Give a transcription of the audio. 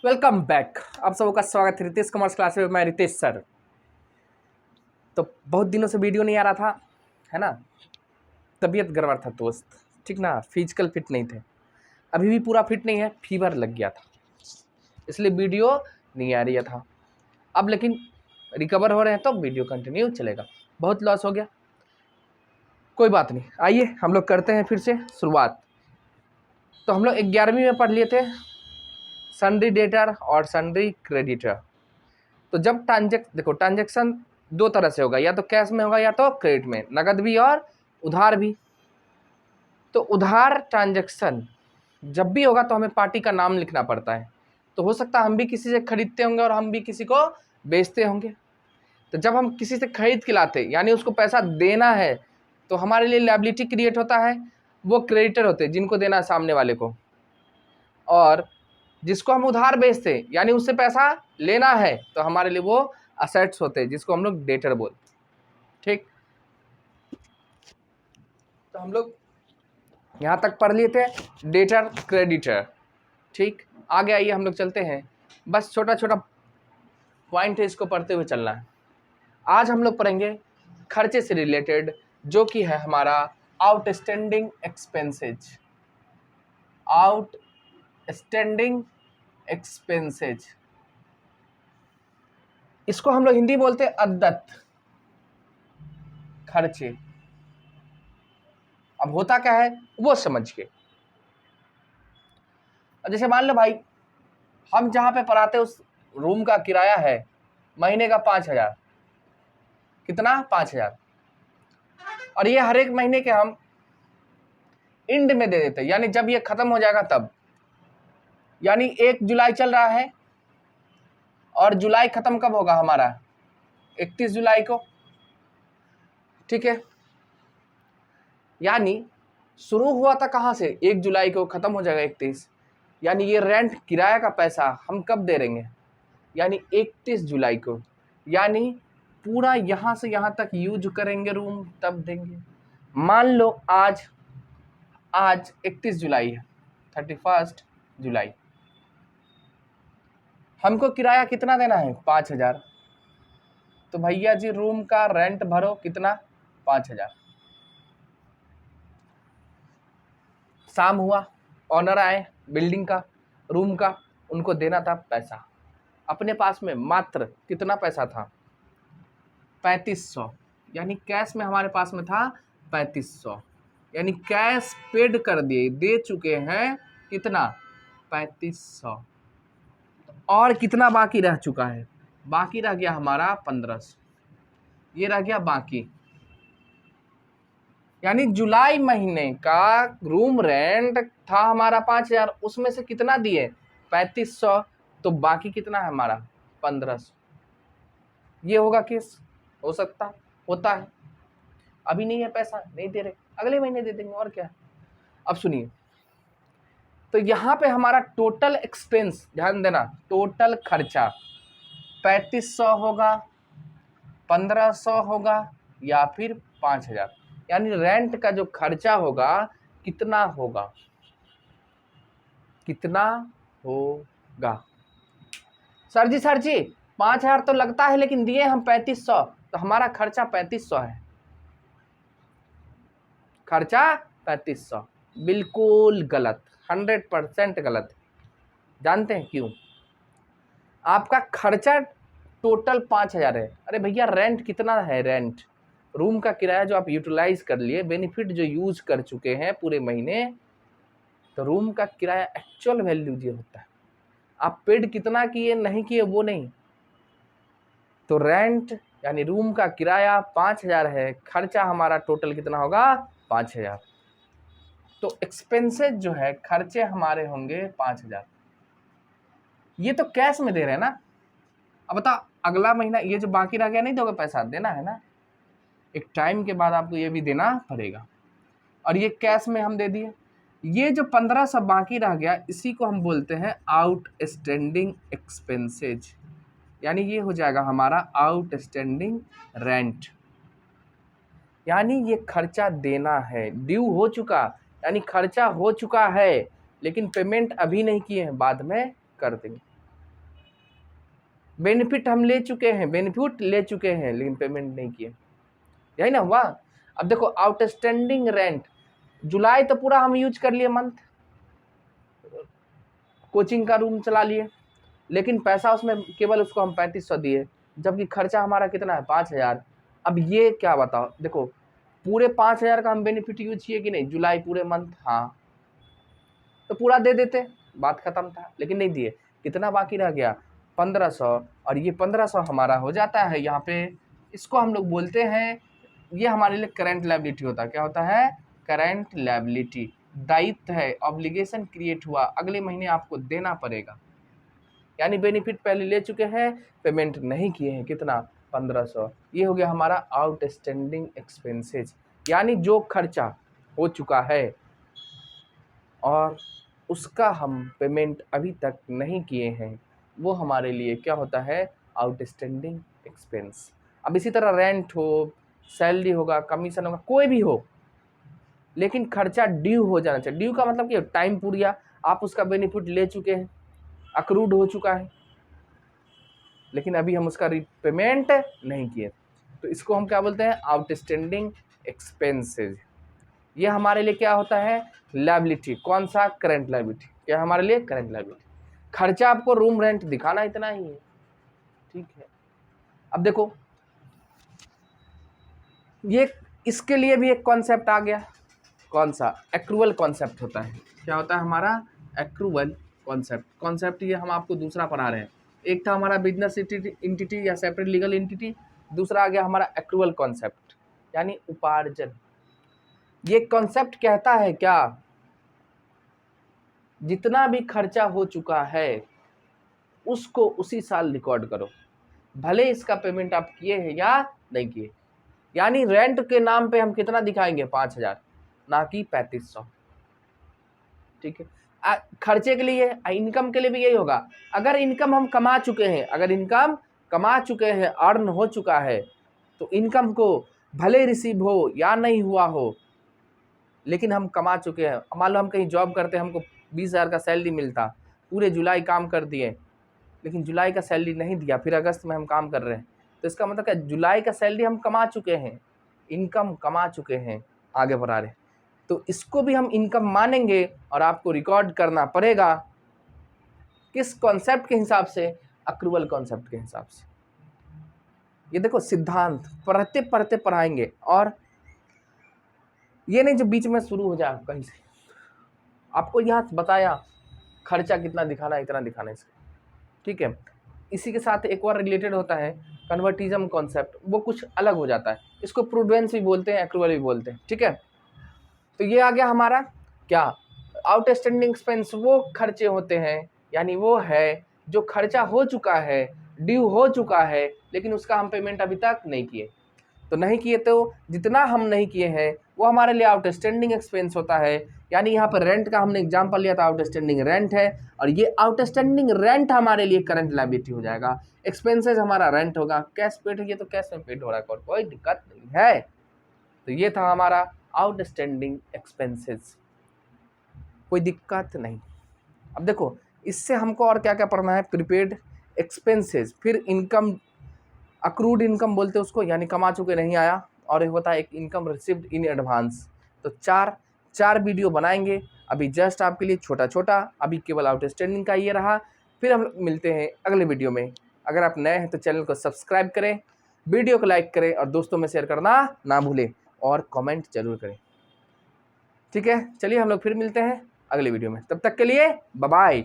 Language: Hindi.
Welcome back. आप सबका स्वागत है रितेश कॉमर्स क्लास में। मैं रितेश सर। तो बहुत दिनों से वीडियो नहीं आ रहा था, है ना। तबीयत गड़बड़ था दोस्त, ठीक ना। फिजिकल फिट नहीं थे, अभी भी पूरा फिट नहीं है, फीवर लग गया था, इसलिए वीडियो नहीं आ रही था। अब लेकिन रिकवर हो रहे हैं तो वीडियो कंटिन्यू चलेगा। बहुत लॉस हो गया, कोई बात नहीं। आइए हम लोग करते हैं फिर से शुरुआत। तो हम लोग 11वीं में पढ़ लिए थे सन्ड्री डेटर और सन्ड्री क्रेडिटर। तो जब ट्रांजेक्शन दो तरह से होगा, या तो कैश में होगा या तो क्रेडिट में, नगद भी और उधार भी। तो उधार ट्रांजेक्शन जब भी होगा तो हमें पार्टी का नाम लिखना पड़ता है। तो हो सकता है हम भी किसी से खरीदते होंगे और हम भी किसी को बेचते होंगे। तो जब हम किसी से खरीद के लाते यानी उसको पैसा देना है, तो हमारे लिए लायबिलिटी क्रिएट होता है। वो क्रेडिटर होते हैं जिनको देना है सामने वाले को, और जिसको हम उधार बेचते यानी उससे पैसा लेना है तो हमारे लिए वो असेट्स होते हैं जिसको हम लोग डेटर बोलते। ठीक, तो हम लोग यहाँ तक पढ़ लिए थे डेटर क्रेडिटर। ठीक, आगे आइए हम लोग चलते हैं। बस छोटा छोटा पॉइंट है, इसको पढ़ते हुए चलना है। आज हम लोग पढ़ेंगे खर्चे से रिलेटेड, जो कि है हमारा आउटस्टैंडिंग एक्सपेंसेज। आउटस्टैंडिंग एक्सपेंसेज, इसको हम लोग हिंदी बोलते हैं अद्दत खर्चे। अब होता क्या है वो समझ के। जैसे मान लो भाई, हम जहाँ पे पढ़ाते उस रूम का किराया है महीने का 5,000। कितना? 5,000। और ये हर एक महीने के हम एंड में दे देते, यानी जब ये खत्म हो जाएगा तब। यानी 1 जुलाई चल रहा है और जुलाई खत्म कब होगा हमारा? 31 जुलाई को। ठीक है, यानी शुरू हुआ था कहाँ से? 1 जुलाई को, खत्म हो जाएगा 31। यानी ये रेंट किराया का पैसा हम कब दे देंगे? यानी 31 जुलाई को। यानी पूरा यहाँ से यहाँ तक यूज करेंगे रूम तब देंगे। मान लो आज 31 जुलाई है, 31 जुलाई। हमको किराया कितना देना है? 5,000। तो भैया जी रूम का रेंट भरो, कितना? 5,000। शाम हुआ, ऑनर आए बिल्डिंग का, रूम का, उनको देना था पैसा। अपने पास में मात्र कितना पैसा था? 3500। यानी कैश में हमारे पास में था 3500। यानी कैश पेड कर दिए, दे चुके हैं कितना? 3500। और कितना बाकी रह चुका है? बाकी रह गया हमारा 1500। ये रह गया बाकी। यानी जुलाई महीने का रूम रेंट था हमारा 5,000, उसमें से कितना दिए? 3500। तो बाकी कितना है हमारा? 1500। ये होगा केस? हो सकता, होता है। अभी नहीं है पैसा, नहीं दे रहे, अगले महीने दे देंगे, और क्या। अब सुनिए, तो यहाँ पे हमारा टोटल एक्सपेंस, ध्यान देना, टोटल खर्चा 3500 होगा, 1500 होगा या फिर 5,000। यानी रेंट का जो खर्चा होगा कितना होगा? कितना होगा? सर जी 5,000 तो लगता है, लेकिन दिए हम 3500, तो हमारा खर्चा 3500 है। खर्चा 3500। बिल्कुल गलत, 100% गलत। जानते हैं क्यों? आपका खर्चा टोटल 5,000 है। अरे भैया रेंट कितना है? रेंट, रूम का किराया जो आप यूटिलाइज कर लिए, बेनिफिट जो यूज कर चुके हैं पूरे महीने, तो रूम का किराया एक्चुअल वैल्यू ये होता है। आप पेड कितना किए नहीं किए वो नहीं। तो रेंट यानी रूम का किराया 5,000 है, खर्चा हमारा टोटल कितना होगा? 5,000। तो एक्सपेंसेस जो है, खर्चे हमारे होंगे 5,000। ये तो कैश में दे रहे हैं ना। अब बता, अगला महीना ये जो बाकी रह गया नहीं दोगे पैसा? देना है ना, एक टाइम के बाद आपको ये भी देना पड़ेगा। और ये कैश में हम दे दिए। ये जो 1500 बाकी रह गया, इसी को हम बोलते हैं आउटस्टैंडिंग एक्सपेंसेज। यानी ये हो जाएगा हमारा आउटस्टैंडिंग रेंट। यानी ये खर्चा देना है, ड्यू हो चुका, यानी खर्चा हो चुका है, लेकिन पेमेंट अभी नहीं किए हैं, बाद में कर देंगे। बेनिफिट हम ले चुके हैं, बेनिफिट ले चुके हैं लेकिन पेमेंट नहीं किए, यही ना हुआ। अब देखो आउटस्टैंडिंग रेंट, जुलाई तो पूरा हम यूज कर लिए, मंथ कोचिंग का रूम चला लिए, लेकिन पैसा उसमें केवल उसको हम 3500 दिए, जबकि खर्चा हमारा कितना है 5000। अब ये क्या बताओ, देखो पूरे 5000 का हम बेनिफिट यूज किए कि नहीं, जुलाई पूरे मंथ, हाँ तो पूरा दे देते, बात खत्म था, लेकिन नहीं दिए। कितना बाकी रह गया 1500, और ये 1500 हमारा हो जाता है यहाँ पे, इसको हम लोग बोलते हैं, ये हमारे लिए करंट लायबिलिटी होता है। क्या होता है, करंट लायबिलिटी, दायित्व है, ऑब्लिगेशन क्रिएट हुआ, अगले महीने आपको देना पड़ेगा। यानी बेनिफिट पहले ले चुके हैं, पेमेंट नहीं किए हैं, कितना 1500। ये हो गया हमारा आउटस्टैंडिंग एक्सपेंसेस, यानी जो खर्चा हो चुका है और उसका हम पेमेंट अभी तक नहीं किए हैं, वो हमारे लिए क्या होता है, आउटस्टैंडिंग एक्सपेंस। अब इसी तरह रेंट हो, सैलरी होगा, कमीशन होगा, कोई भी हो, लेकिन खर्चा ड्यू हो जाना चाहिए। ड्यू का मतलब क्या, टाइम पूरा गया, आप उसका बेनिफिट ले चुके हैं, अक्रूड हो चुका है, लेकिन अभी हम उसका पेमेंट नहीं किए, तो इसको हम क्या बोलते हैं, आउटस्टैंडिंग एक्सपेंसेस। ये हमारे लिए क्या होता है, लायबिलिटी। कौन सा, करंट लायबिलिटी। क्या हमारे लिए, करंट लायबिलिटी। खर्चा आपको रूम रेंट दिखाना इतना ही है, ठीक है। अब देखो ये इसके लिए भी एक कॉन्सेप्ट आ गया, कौन सा, एक्रूवल कॉन्सेप्ट होता है। क्या होता है हमारा, एक्रूवल कॉन्सेप्ट। कॉन्सेप्ट ये हम आपको दूसरा पढ़ा रहे हैं, एक था हमारा बिजनेस इंटिटी या सेपरेट लीगल इंटिटी, दूसरा आ गया हमारा एक्रूवल कॉन्सेप्ट, यानी उपार्जन। ये कॉन्सेप्ट कहता है क्या, जितना भी खर्चा हो चुका है उसको उसी साल रिकॉर्ड करो, भले इसका पेमेंट आप किए हैं या नहीं किए। यानी रेंट के नाम पे हम कितना दिखाएंगे, 5000, ना कि 3500, ठीक है। खर्चे के लिए, इनकम के लिए भी यही होगा। अगर इनकम हम कमा चुके हैं, अगर इनकम कमा चुके हैं, अर्न हो चुका है, तो इनकम को भले रिसीव हो या नहीं हुआ हो, लेकिन हम कमा चुके हैं। मान लो हम कहीं जॉब करते हैं, हमको 20,000 का सैलरी मिलता, पूरे जुलाई काम कर दिए, लेकिन जुलाई का सैलरी नहीं दिया, फिर अगस्त में हम काम कर रहे हैं, तो इसका मतलब क्या, जुलाई का सैलरी हम कमा चुके हैं, इनकम कमा चुके हैं, आगे बढ़ा रहे हैं, तो इसको भी हम इनकम मानेंगे और आपको रिकॉर्ड करना पड़ेगा। किस कॉन्सेप्ट के हिसाब से, अक्रूवल कॉन्सेप्ट के हिसाब से। ये देखो सिद्धांत पढ़ते पढ़ते पढ़ाएंगे, और ये नहीं जो बीच में शुरू हो जाए कहीं से, आपको यहाँ बताया खर्चा कितना दिखाना है, इतना दिखाना है इसका, ठीक है। इसी के साथ एक और रिलेटेड होता है कन्वर्टिज्म कॉन्सेप्ट, वो कुछ अलग हो जाता है, इसको प्रूडेंस भी बोलते हैं, एक्रूवल भी बोलते हैं, ठीक है। तो ये आ गया हमारा क्या, आउटस्टैंडिंग एक्सपेंस। वो खर्चे होते हैं, यानी वो है जो खर्चा हो चुका है, ड्यू हो चुका है, लेकिन उसका हम पेमेंट अभी तक नहीं किए। तो नहीं किए, तो जितना हम नहीं किए हैं वो हमारे लिए आउटस्टैंडिंग एक्सपेंस होता है। यानी यहाँ पर रेंट का हमने एग्जांपल लिया था, आउटस्टैंडिंग रेंट है, और ये आउटस्टैंडिंग रेंट हमारे लिए करंट लायबिलिटी हो जाएगा। एक्सपेंसेस हमारा रेंट होगा, कैश पेड है, ये तो कैश में पेड हो रहा है, कोई दिक्कत नहीं है। तो ये था हमारा आउटस्टैंडिंग एक्सपेंसेस, कोई दिक्कत नहीं। अब देखो इससे हमको और क्या क्या पढ़ना है, प्रीपेड एक्सपेंसेस, फिर इनकम, अक्रूड इनकम बोलते हैं उसको, यानी कमा चुके नहीं आया, और एक होता है एक इनकम रिसीव्ड इन एडवांस। तो चार वीडियो बनाएंगे अभी, जस्ट आपके लिए छोटा छोटा, अभी केवल आउटस्टैंडिंग का ये रहा। फिर हम मिलते हैं अगले वीडियो में। अगर आप नए हैं तो चैनल को सब्सक्राइब करें, वीडियो को लाइक करें, और दोस्तों में शेयर करना ना भूलें, और कमेंट जरूर करें, ठीक है। चलिए हम लोग फिर मिलते हैं अगले वीडियो में, तब तक के लिए बाय बाय।